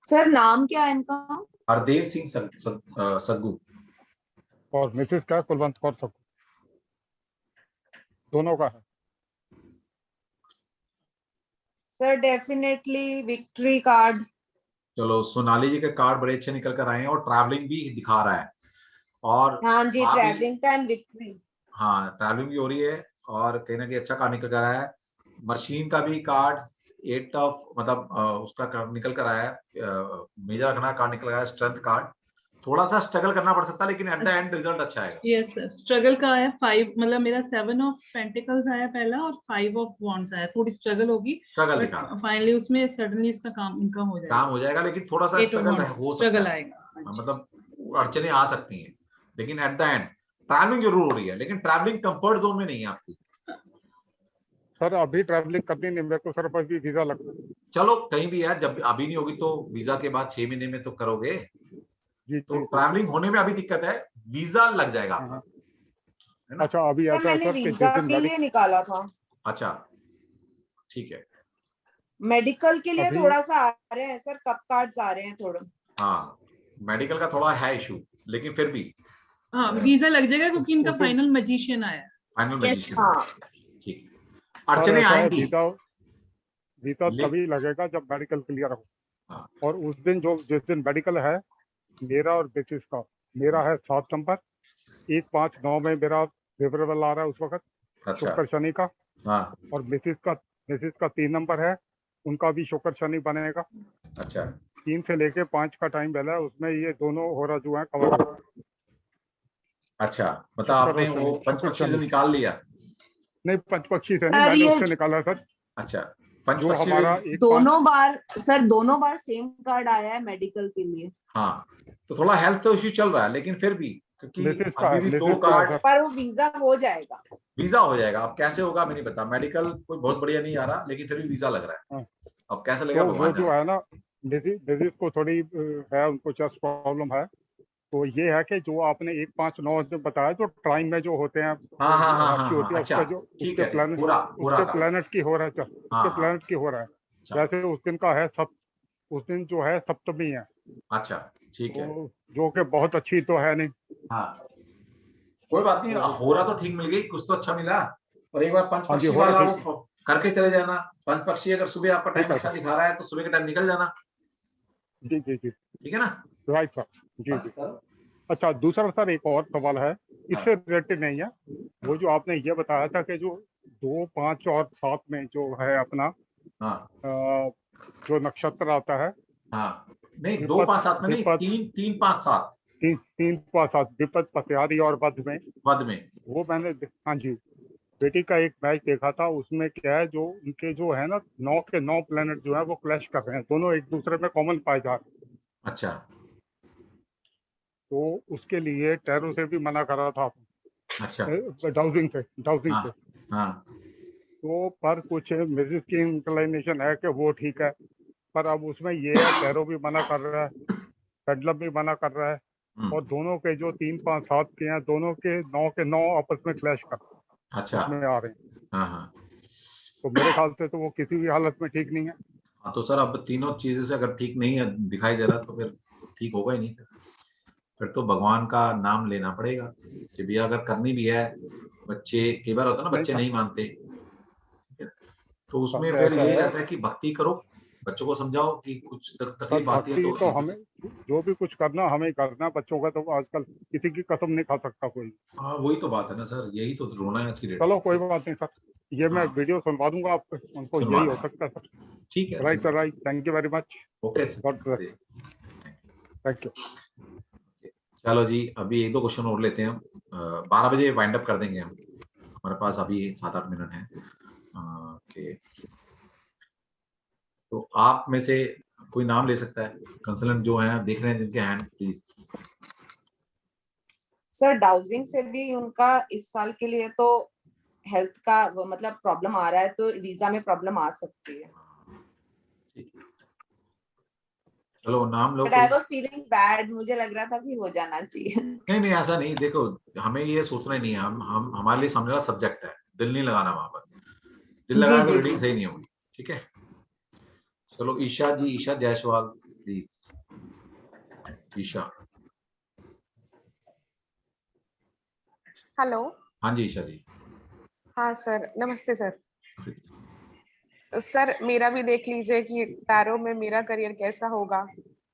सर नाम क्या है इनका? हरदेव सिंह सग्गू। और मिसेस का कुलवंत कौर सग्गू, दोनों का है। Sir definitely victory card. चलो, सोनाली जी के कार्ड बड़े अच्छे निकल कर आए हैं, और ट्रैवलिंग भी दिखा रहा है। और हाँ जी, ट्रैवलिंग का एंड विक्ट्री। हाँ, ट्रैवलिंग भी हो रही है, और कहीं ना कहीं अच्छा कार्ड निकल कर आया है। मशीन का भी कार्ड 8 ऑफ मतलब उसका कार्ड निकल कर आया है। मेजर रखना कार्ड निकल आया है, स्ट्रेंथ कार्ड। थोड़ा सा स्ट्रगल करना पड़ सकता है, लेकिन एट द एंड रिजल्ट अच्छा आएगा। यस सर, स्ट्रगल का आया 5, मतलब मेरा 7 ऑफ पेंटिकल्स आया पहला, और 5 ऑफ वॉन्ड्स आया। थोड़ी स्ट्रगल होगी, बट फाइनली उसमें सडनली इसका काम इनका हो जाएगा। लेकिन थोड़ा सा स्ट्रगल आएगा, मतलब अड़चने आ सकती हैं, लेकिन एट द एंड ट्रैवलिंग जरूर हो रही है, लेकिन ट्रैवलिंग कंफर्ट जोन में नहीं है आपकी। सर अभी ट्रैवलिंग करनी नहीं मेरे को सर, बस भी वीजा लगता है। चलो कहीं भी है, जब अभी नहीं होगी तो वीजा के बाद 6 महीने में तो करोगे। तो ट्रैवलिंग होने में अभी दिक्कत है, वीजा लग जाएगा आपका। है ना? अच्छा, अभी ऐसा मैंने वीजा के लिए निकाला था। अच्छा, ठीक है। मेडिकल के लिए थोड़ा सा आ रहे हैं सर, कब कार्ड्स आ रहे हैं थोड़ा। हाँ, मेडिकल का थोड़ा है इशू, लेकिन फिर भी हाँ वीजा लग जाएगा, क्योंकि इनका फाइनल मैजिशियन आया। Final magician. हाँ ठीक है, अड़चने आएंगी। वीजा तभी लगेगा जब मेडिकल क्लियर हो। और उस दिन जिस दिन मेडिकल है, मेरा और बेसिस का, मेरा है 7 नंबर, 1-5-9 में मेरा फेवरेबल आ रहा है उस वक्त। अच्छा। शुक्र शनि का। हाँ। और मिसिस का 3 नंबर है, उनका भी शुक्र शनि बनेगा। अच्छा। 3 से लेके 5 का टाइम मिला है, उसमें ये दोनों हो रहा जो है कवर। अच्छा, मतलब आपने वो पंचपक्षी से निकाल लिया? नहीं, पंचपक्षी से नहीं, मैंने उससे निकाला सर। अच्छा, पंचपक्षी हमारा दोनों बार सेम कार्ड आया है मेडिकल के लिए। हाँ, तो थोड़ा हेल्थ तो इश्यू चल रहा है, लेकिन फिर भी क्योंकि अभी भी 2 कार्ड, पर वो वीजा हो जाएगा। वीजा हो जाएगा। अब कैसे होगा मैं नहीं पता, मेडिकल कोई बहुत बढ़िया नहीं आ रहा, लेकिन फिर भी वीजा लग रहा है। अब कैसे लगेगा वो जो है ना, डिजीज को थोड़ी है, उनको चेस्ट प्रॉब्लम है। तो ये है कि जो आपने 1-5-9 में बताया, जो टाइम में जो होते हैं, अच्छा, ठीक है, प्लेनेट की हो रहा है, उसके प्लेनेट की हो रहा है। वैसे उस दिन का है उस दिन जो है सप्तमी है। अच्छा, ठीक है, जो कि बहुत अच्छी तो है नहीं। हाँ, कोई बात नहीं, हो रहा तो ठीक मिल गई, कुछ तो अच्छा मिला। और एक बार पंचपक्षी वाला वो करके चले जाना। पंचपक्षी अगर सुबह आपका टाइम अच्छा दिखा रहा है तो सुबह के टाइम निकल जाना। जी, ठीक है ना? Right sir. जी। अच्छा, दूसरा सर एक और सवाल है। इससे रिलेटेड नहीं है। वो जो आपने ये बताया था कि जो 2, 5 और 7 में जो है अपना जो नक्षत्र आता है, हाँ नहीं 2, 5, 7 में नहीं, 3, 5, 7 3, 5, 7 विपद, पत्यारी और वध में वो मैंने, हाँ जी, बेटी का एक मैच देखा था। उसमें क्या है, जो उनके जो है ना 9 के 9 प्लेनेट जो है वो क्लैश कर रहे हैं, दोनों एक दूसरे में कॉमन पाए जा रहे हैं। अच्छा, तो उसके लिए टैरो से भी मना कर रहा था। अच्छा, डाउजिंग से हाँ। तो पर कुछ म्यूजिक की इंक्लिनेशन है कि वो ठीक है, पर अब उसमें ये है टैरो भी मना कर रहा है, पेडलम भी मना कर रहा है, और दोनों के जो 3, 5, 7 के हैं, दोनों के 9 के 9 आपस में क्लैश कर उसमें आ रहे हैं। हाँ। तो मेरे ख्याल से तो वो किसी भी हालत में ठीक नहीं है। हाँ तो सर अब तीनों चीजों से अगर ठीक नहीं है दिखाई दे रहा तो फिर ठीक होगा ही नहीं, फिर तो भगवान का नाम लेना पड़ेगा कि भैया अगर करनी भी है। बच्चे कई बार होता है ना, बच्चे नहीं मानते, तो उसमें फिर यही रहता है कि भक्ति करो, बच्चों को समझाओ कि कुछ तकलीफ आती है तो हमें जो भी कुछ करना हमें करना, बच्चों का तो आजकल किसी की कसम नहीं खा सकता कोई। हाँ वही तो बात है ना सर, यही तो रोना है आज की डेट। चलो कोई बात नहीं सर, ये मैं वीडियो सुनवा दूंगा आपको, उनको यही हो सकता है सर। ठीक है, right sir, right, thank you very much. Okay thank you. चलो जी, अभी 1-2 क्वेश्चन और लेते हैं, 12 बजे वाइंड अप कर देंगे हम, हमारे पास अभी 7-8 मिनट है। ओके, तो आप में से कोई नाम ले सकता है, कंसल्टेंट जो है देख रहे हैं जिनके हैंड, प्लीज। सर डाउजिंग से भी उनका इस साल के लिए तो हेल्थ का वो मतलब प्रॉब्लम आ रहा है, तो वीजा में प्रॉब्लम आ सकती है। चलो नाम लो। But I was feeling bad, मुझे लग रहा था कि हो जाना चाहिए। नहीं ऐसा नहीं, देखो हमें ये सोचना ही नहीं है, हम हमारे लिए समझना सब्जेक्ट है, दिल नहीं लगाना वहां पर, दिल लगाना तो रीडिंग सही नहीं होगी। ठीक है, चलो ईशा जी, ईशा जायसवाल प्लीज। ईशा। हेलो। हाँ जी ईशा जी। हाँ सर, नमस्ते सर। सर मेरा भी देख लीजिए कि टैरो में मेरा करियर कैसा होगा।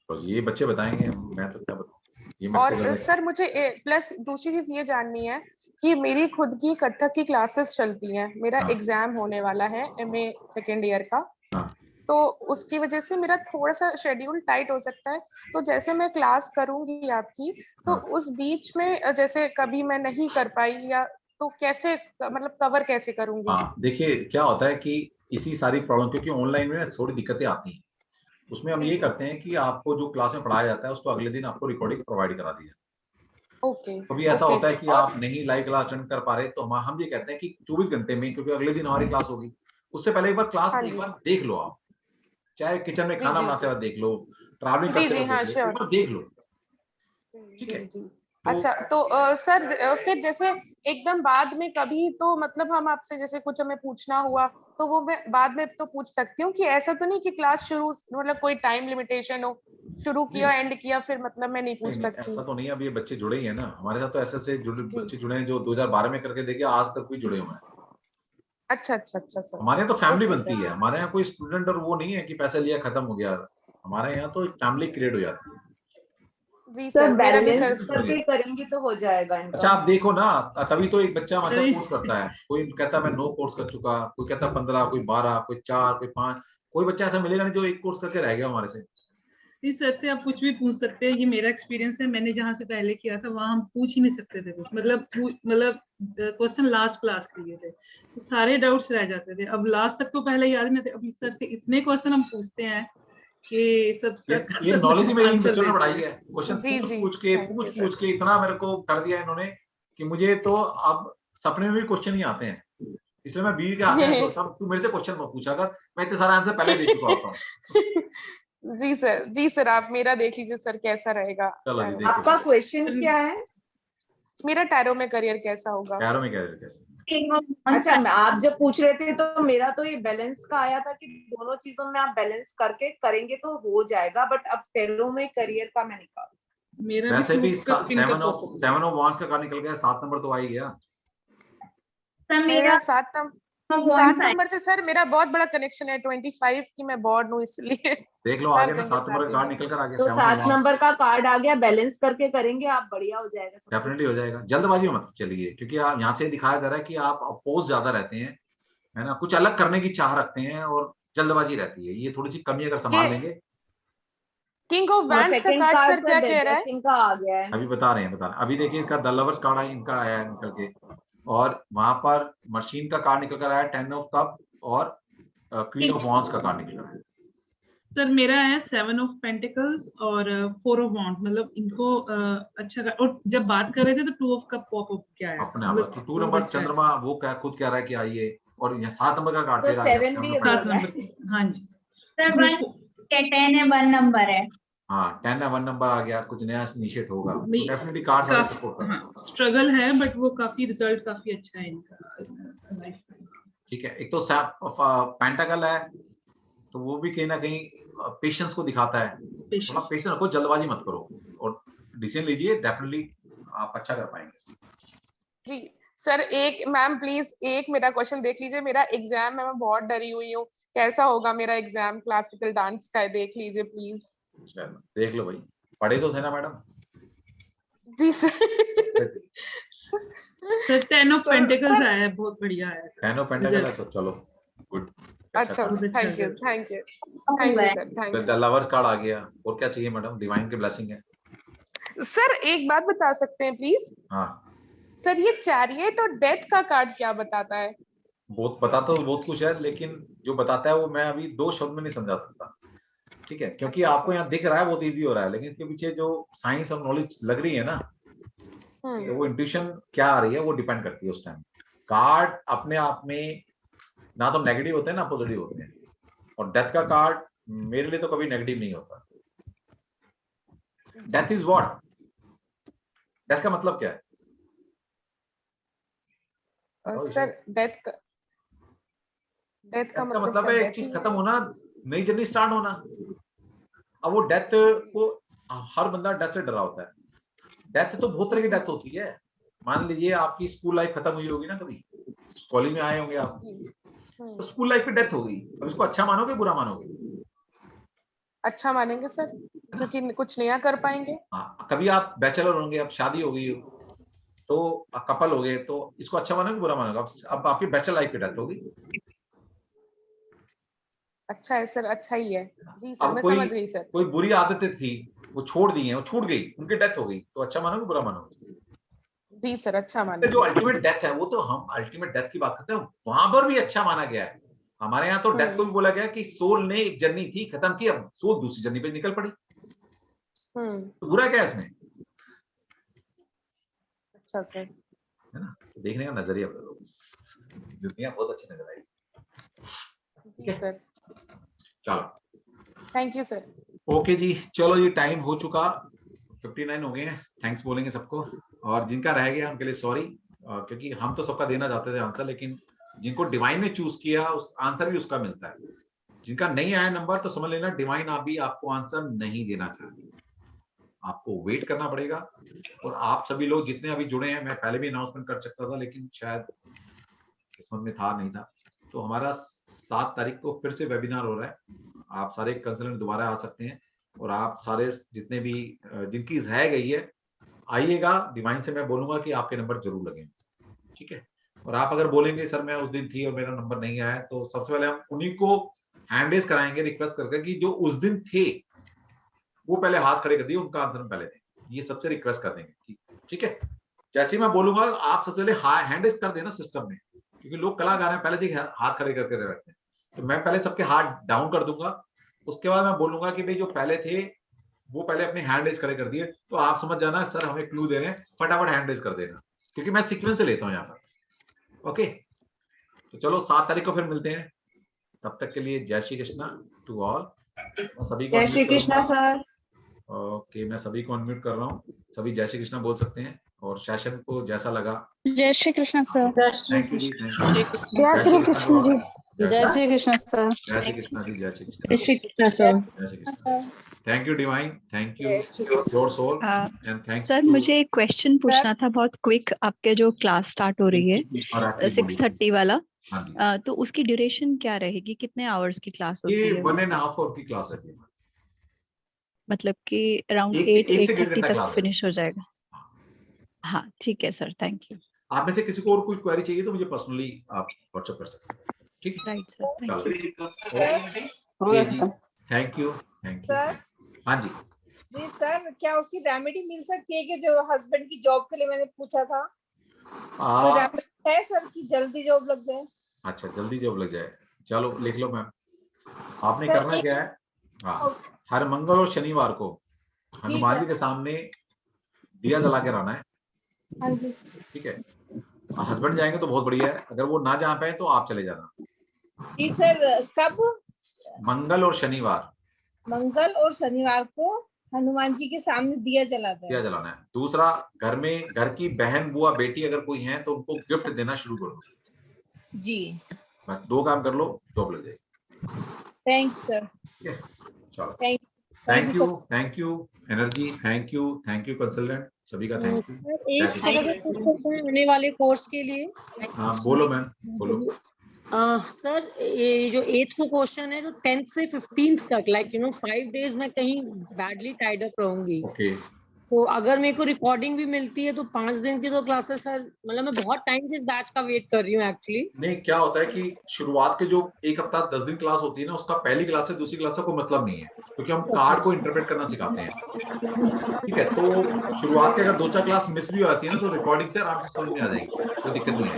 बस ये बच्चे बताएंगे, मैं तो क्या बताऊं। और सर मुझे प्लस दूसरी चीज ये जाननी है कि मेरी खुद की कथक की क्लासेस चलती हैं, मेरा एग्जाम होने वाला है MA सेकेंड ईयर का, तो उसकी वजह से मेरा थोड़ा सा शेड्यूल टाइट हो सकता है। तो जैसे मैं क्लास करूंगी आपकी, तो उस बीच में जैसे कभी मैं नहीं कर पाई या तो कैसे मतलब कवर कैसे करूंगी? देखिए क्या होता है कि इसी सारी प्रॉब्लम, क्योंकि ऑनलाइन में थोड़ी दिक्कतें आती हैं, उसमें हम ये करते हैं कि आपको जो क्लास में पढ़ाया जाता है उसको अगले दिन आपको रिकॉर्डिंग प्रोवाइड करा दी जाए। ओके। कभी ऐसा होता है कि आप नहीं लाइव क्लास अटेंड कर पा रहे, तो हम ये कहते हैं कि 24 घंटे में, क्योंकि अगले दिन हमारी क्लास होगी, उससे पहले एक बार क्लास एक बार देख लो आप, चाहे किचन में खाना बनाते हुए देख लो, ट्रैवलिंग करते हुए देख लो। ठीक है। अच्छा तो सर फिर जैसे एकदम बाद में कभी तो मतलब हम आपसे जैसे कुछ हमें पूछना हुआ तो वो मैं बाद में तो पूछ सकती हूँ, कि ऐसा तो नहीं कि क्लास शुरू मतलब कोई टाइम लिमिटेशन हो, शुरू किया एंड किया फिर मतलब मैं नहीं पूछ सकती? ऐसा तो नहीं है, अब ये बच्चे जुड़े ही है ना हमारे साथ, तो ऐसे बच्चे जुड़े हैं जो 2012 में करके देखिए आज तक भी जुड़े हुए हैं। अच्छा सर। हमारे यहाँ तो फैमिली बनती है, हमारे यहाँ कोई स्टूडेंट और वो नहीं है कि पैसा लिया खत्म हो गया, हमारे यहाँ तो फैमिली क्रिएट हो जाती है। जी सर, बैलेंस करके करेंगे तो हो जाएगा इनका। अच्छा आप देखो ना, तभी तो एक बच्चा हमारे साथ कोर्स करता है, कोई कहता है मैं 9 कोर्स कर चुका, कोई कहता है 15, कोई 12, कोई 4, कोई 5, कोई बच्चा ऐसा मिलेगा नहीं जो एक कोर्स करके रह गया हमारे से। नहीं सर से आप कुछ भी पूछ सकते हैं, ये मेरा एक्सपीरियंस है, मैंने जहाँ से पहले किया था वहाँ हम पूछ ही नहीं सकते थे कुछ, मतलब क्वेश्चन लास्ट क्लास के लिए थे तो सारे डाउट्स रह जाते थे। अब लास्ट तक तो पहले याद नहीं थे, अभी सर से इतने क्वेश्चन हम पूछते हैं कि सब ये नॉलेज ही मेरे इन बच्चों ने बढ़ाई है, क्वेश्चन पूछ के इतना मेरे को कर दिया इन्होंने कि मुझे तो अब सपने में भी क्वेश्चन ही आते हैं, इसलिए मैं बीवी के आते हैं सोचता हूँ तू मेरे से क्वेश्चन मत पूछा कर, मैं इतने सारे आंसर पहले दे चुका होता हूँ। जी सर आप मेरा देख लीजिए सर कैसा रहेगा। आपका क्वेश्चन क्या है? मेरा टैरो में करियर कैसा होगा? टैरो में करियर कैसा? अच्छा आप जब पूछ रहे थे तो मेरा तो ये बैलेंस का आया था कि दोनों चीजों में आप बैलेंस करके करेंगे तो हो जाएगा, बट अब टैरो में करियर का मैं निकाल। मेरा वैसे भी 7 ऑफ वांड्स का कार्ड निकल गया, 7 नंबर तो आ ही गया। मेरा 7 नंबर 7 नंबर से सर मेरा बहुत बड़ा कनेक्शन है, 25 की मैं बोर्ड हूँ इसलिए। देख लो आगे ना 7 नंबर का कार्ड निकल कर आ गया। तो 7 नंबर का कार्ड आ गया, बैलेंस करके करेंगे आप, बढ़िया हो जाएगा सब। डेफिनेटली हो जाएगा, जल्दबाजी में मत चलिए, क्योंकि आप यहाँ से दिखाया जा रहा है कि आप अपोज ज्यादा रहते हैं, है ना, कुछ अलग करने की चाह रखते हैं और जल्दबाजी रहती है, ये थोड़ी सी कमी अगर संभाल लेंगे। किंग ऑफ वैंड्स का कार्ड सर क्या कह रहा है? का आ गया है। अभी बता रहे हैं। अभी देखिए इसका द लवर्स कार्ड है, इनका आया है निकल के, और वहां पर मशीन का कार्ड निकल कर आया है 10 ऑफ कप, और क्वीन ऑफ वॉन्ड्स का कार्ड निकल रहा है। सर मेरा है 7 ऑफ पेंटिकल्स और 4 ऑफ वॉन्ड, मतलब इनको अच्छा और जब बात कर रहे थे तो 2 ऑफ कप पॉप अप क्या है अपने आप। तो 2 नंबर चंद्रमा वो क्या खुद कह रहा है कि आइए, और यहाँ 7 नंबर का कार्ड तो 7 भी हाँ जी सर 10 है 1 नंबर है। हाँ 10 है 1 नंबर आ गया, कुछ नया इनिशिएट होगा, डेफिनेटली कार्ड सारे सपोर्ट कर। हाँ स्ट्रगल है बट वो काफी रिजल्ट काफी अच्छा है इनका लाइफ में। ठीक है, एक तो पेंटाकल है तो वो भी कहीं ना कहीं पेशेंस को दिखाता है, थोड़ा पेशेंस रखो, जल्दबाजी मत करो और डिसीजन लीजिए, डेफिनेटली आप अच्छा कर पाएंगे। जी सर एक मैम प्लीज एक मेरा क्वेश्चन देख लीजिए, मेरा एग्जाम है, मैं बहुत डरी हुई हूँ, कैसा होगा मेरा एग्जाम क्लासिकल डांस का, देख लीजिए प्लीज। चलो देख लो भाई, पढ़े तो थे ना madam? Ji sir. Sir 10 of pentacles आया है, बहुत बढ़िया है 10 ऑफ पेंटाकल है, तो चलो गुड। अच्छा thank you sir, thank you. The lovers card आ गया, और क्या चाहिए मैडम? डिवाइन की ब्लेसिंग है। सर एक बात बता सकते हैं प्लीज? हाँ सर ये चैरियट और डेथ का कार्ड क्या बताता है? बहुत बताता तो बहुत कुछ है, लेकिन जो बताता है वो मैं अभी 2 शब्द में नहीं समझा सकता, ठीक है, क्योंकि अच्छा, आपको यहाँ दिख रहा है बहुत इजी हो रहा है, लेकिन इसके पीछे जो साइंस और नॉलेज लग रही है ना, तो वो इंट्यूशन क्या आ रही है वो डिपेंड करती है उस टाइम। कार्ड अपने आप में ना तो नेगेटिव होते हैं ना पॉजिटिव होते हैं, और डेथ का कार्ड मेरे लिए तो कभी नेगेटिव नहीं होता। Death is what? डेथ का मतलब क्या है? सर डेथ का मतलब है एक चीज खत्म होना, नई जर्नी स्टार्ट होना। अब वो डेथ को हर बंदा डेथ से डरा होता है, डेथ तो बहुत तरह की डेथ होती है। मान लीजिए आपकी स्कूल लाइफ खत्म हुई होगी ना, कभी कॉलेज में आए होंगे आप, तो स्कूल लाइफ की डेथ होगी, अब इसको अच्छा मानोगे बुरा मानोगे? अच्छा मानेंगे सर, क्योंकि कुछ नया कर पाएंगे। हाँ, कभी आप बैचलर होंगे, अब शादी हो गई तो कपल हो गए, तो इसको अच्छा मानोगे बुरा मानोगे? अब आपकी बैचलर लाइफ की डेथ होगी। अच्छा है सर, अच्छा ही है जी सर, मैं समझ गई सर। कोई बुरी आदतें थी वो छोड़ दी हैं, वो छूट गई, उनकी डेथ हो गई, तो अच्छा मानोगे बुरा मानोगे? जी सर अच्छा मानेंगे। जो अल्टीमेट डेथ है वो तो हम अल्टीमेट डेथ की बात करते हैं, वहां पर भी अच्छा माना गया है। हमारे यहाँ तो डेथ को भी बोला गया कि सोल ने एक जर्नी थी खत्म की, अब सोल दूसरी जर्नी पे निकल पड़ी, तो बुरा क्या है इसमें? अच्छा सर, है ना, तो देखने का नजरिया बदलो, दुनिया बहुत अच्छी नजर आई। जी सर, चलो थैंक यू सर। ओके जी, चलो ये टाइम हो चुका, 59 हो गए हैं, थैंक्स बोलेंगे सबको, और जिनका रह गया उनके लिए सॉरी, क्योंकि हम तो सबका देना चाहते थे आंसर, लेकिन जिनको डिवाइन ने चूज किया उस आंसर भी उसका मिलता है। जिनका नहीं आया नंबर तो समझ लेना डिवाइन अभी आपको आंसर नहीं देना चाहती, आपको वेट करना पड़ेगा। और आप सभी लोग जितने अभी जुड़े हैं, मैं पहले भी अनाउंसमेंट कर सकता था लेकिन शायद किस्मत में था नहीं था, तो हमारा 7 तारीख को फिर से वेबिनार हो रहा है, आप सारे कंसल्टेंट दोबारा आ सकते हैं, और आप सारे जितने भी जिनकी रह गई है आइएगा, डिवाइन से मैं बोलूंगा कि आपके नंबर जरूर लगेंगे, ठीक है। और आप अगर बोलेंगे सर मैं उस दिन थी और मेरा नंबर नहीं आया, तो सबसे पहले हम उन्हीं को हैंड रेज कराएंगे रिक्वेस्ट करके कि जो उस दिन थे वो पहले हाथ खड़े कर दिए, उनका आंसर पहले दें, ये सबसे रिक्वेस्ट कर देंगे, ठीक है। जैसे ही मैं बोलूंगा आप सबसे पहले हैंड रेज कर देना सिस्टम में, क्योंकि लोग कलाकार हैं, पहले से हाथ खड़े करके रखते हैं, तो मैं पहले सबके हाथ डाउन कर दूंगा, उसके बाद मैं बोलूंगा कि भाई जो पहले थे वो पहले अपने हैंड रेज खड़े कर दिए, तो आप समझ जाना सर हमें क्लू दे रहे हैं, फटाफट हैंड रेज कर देना, क्योंकि मैं सीक्वेंस से लेता हूँ यहाँ पर। ओके, तो चलो 7 तारीख को फिर मिलते हैं, तब तक के लिए जय श्री कृष्णा टू ऑल। सभी को जय श्री कृष्णा सर। ओके, मैं सभी को अनम्यूट कर रहा हूँ, सभी जय श्री कृष्णा बोल सकते हैं, और सेशन को जैसा लगा। जय Shri Krishna sir. Thank you ji, thank you. जय श्री कृष्ण जी। जय श्री कृष्ण सर। जय श्री कृष्णा जी, जय श्री कृष्ण। जय श्री कृष्ण सर। जय Shri Krishna. Thank you divine, thank you your soul and thanks. Sir मुझे एक क्वेश्चन पूछना था बहुत क्विक, आपके जो क्लास स्टार्ट हो रही है 6:30 वाला, हाँ जी, तो उसकी ड्यूरेशन क्या रहेगी, कितने आवर्स की क्लास होती ये है? 1.5 आवर की क्लास है। मतलब कि अराउंड एक से 8-8:30 1.5 घंटा तक क्लास है। फिनिश हो जाएगा? हाँ ठीक है सर, थैंक यू। आप में से किसी को और कोई क्वेरी चाहिए तो मुझे पर्सनली आप व्हाट्सएप कर सकते हैं। ठीक है, right sir, thank you. Thank you. Sir हाँ जी, जी सर, क्या उसकी रेमेडी मिल सकती है कि जो हस्बैंड की जॉब के लिए मैंने पूछा था, तो रेमेडी है सर कि जल्दी जॉब लग जाए? अच्छा जल्दी जॉब लग जाए, चलो लिख लो मैम। आपने सर, करना क्या है, हाँ, हर मंगल और शनिवार को हनुमान जी के सामने दिया जला के रहना है। हाँ जी। ठीक है, हस्बैंड जाएंगे तो बहुत बढ़िया है, अगर वो ना जा पाए तो आप चले जाना। जी सर, कब? मंगल और शनिवार। मंगल और शनिवार को हनुमान जी के सामने दिया जलाता है। दिया जलाना है। दूसरा, घर में घर की बहन बुआ बेटी अगर कोई है तो उनको गिफ्ट देना शुरू कर दो जी। बस 2 काम कर लो, जॉब लग जाएगी। Thank you sir. ठीक है, चलो thank you energy, thank you consultant, सभी का थैंक यू। सर एक छोटा सा क्वेश्चन था आने वाले कोर्स के लिए। हाँ बोलो मैम, बोलो। सर ये जो 8th को क्वेश्चन है, जो 10th से 15th तक, लाइक 5 डेज में कहीं बैडली टाइड अप रहूंगी। ओके, तो अगर मेरे को रिकॉर्डिंग भी मिलती है तो 5 दिन की तो क्लासेस सर, मतलब मैं बहुत टाइम से इस बैच का वेट कर रही हूँ एक्चुअली। नहीं क्या होता है कि शुरुआत के जो 1 हफ्ता 10 दिन क्लास होती है ना, उसका पहली क्लास से दूसरी क्लास से कोई मतलब नहीं है, क्योंकि हम कार्ड को इंटरप्रेट करना सिखाते हैं। ठीक है, तो शुरुआत के अगर 2-4 क्लास मिस भी आती है ना तो रिकॉर्डिंग से आराम से समझ में आ जाएगी, कोई दिक्कत नहीं है।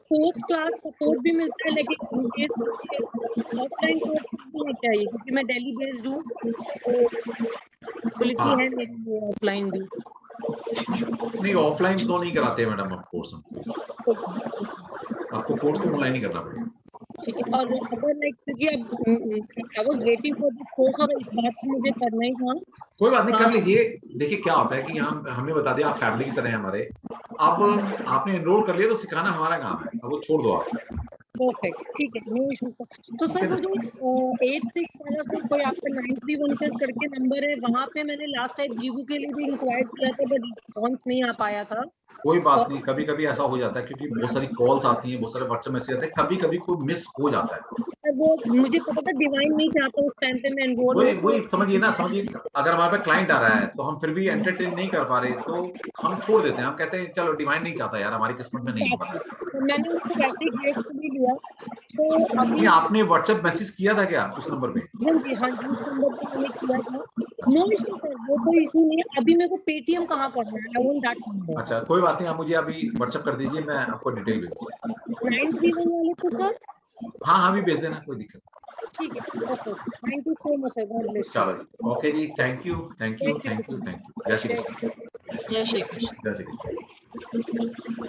पोस्ट क्लास सपोर्ट भी मिलता है, लेकिन ऑफलाइन कोर्सेज भी चाहिए क्योंकि मैं दिल्ली बेस्ड हूँ, तो है मेरी ऑफलाइन भी। नहीं ऑफलाइन तो नहीं कराते मैडम हम कोर्स, आपको कोर्स तो ऑनलाइन ही करना पड़ेगा। ठीक है, और अगर लाइक क्योंकि अब I was waiting for this course और इस बात को मुझे करना ही था। कोई बात नहीं, कर लीजिए। देखिए क्या होता है कि हमने बता दिया, आप फैमिली की तरह हैं हमारे, अब आपने एनरोल कर लिया तो सिखाना हमारा काम है, अब वो छोड़ दो आप। परफेक्ट, ठीक है, नो इशू। तो सर वो जो 86 वाला से कोई आपका 931 करके नंबर है, वहाँ पे मैंने लास्ट टाइम जीबू के लिए भी इंक्वायर किया था बट रिस्पॉन्स नहीं आ पाया था। कोई बात नहीं, कभी कभी ऐसा हो जाता है क्योंकि बहुत सारी कॉल्स आती हैं, बहुत सारे व्हाट्सएप मैसेज आते हैं, कभी कभी कोई मिस हो जाता है। वो मुझे पता था डिवाइन नहीं चाहता उस टाइम पे मैं एनरोल हूं। वही समझिए ना, समझिए अगर हमारे पास क्लाइंट आ रहा है तो हम फिर भी एंटरटेन नहीं कर पा रहे तो हम छोड़ देते हैं, हम कहते हैं चलो डिवाइन नहीं चाहता यार, हमारी किस्मत में नहीं होगा। तो मैंने उनसे वैसे ही गेट भी लिया। तो अभी आपने व्हाट्सएप मैसेज किया था क्या उस नंबर पे? हाँ जी उस नंबर पे मैंने किया था। नो इशू सर, वो कोई इशू नहीं है। अभी मेरे को पेटीएम कहाँ करना है, आई वांट दैट नंबर। अच्छा कोई बात नहीं, आप मुझे अभी व्हाट्सएप कर दीजिए, मैं आपको डिटेल भेज दूंगा। 931 वाले को सर? हाँ भी भेज देना, कोई दिक्कत नहीं। ठीक है, okay, thank you so much sir, God bless. चलो ओके जी, थैंक यू। जय श्री कृष्ण। जय श्री कृष्ण। जय श्री कृष्ण।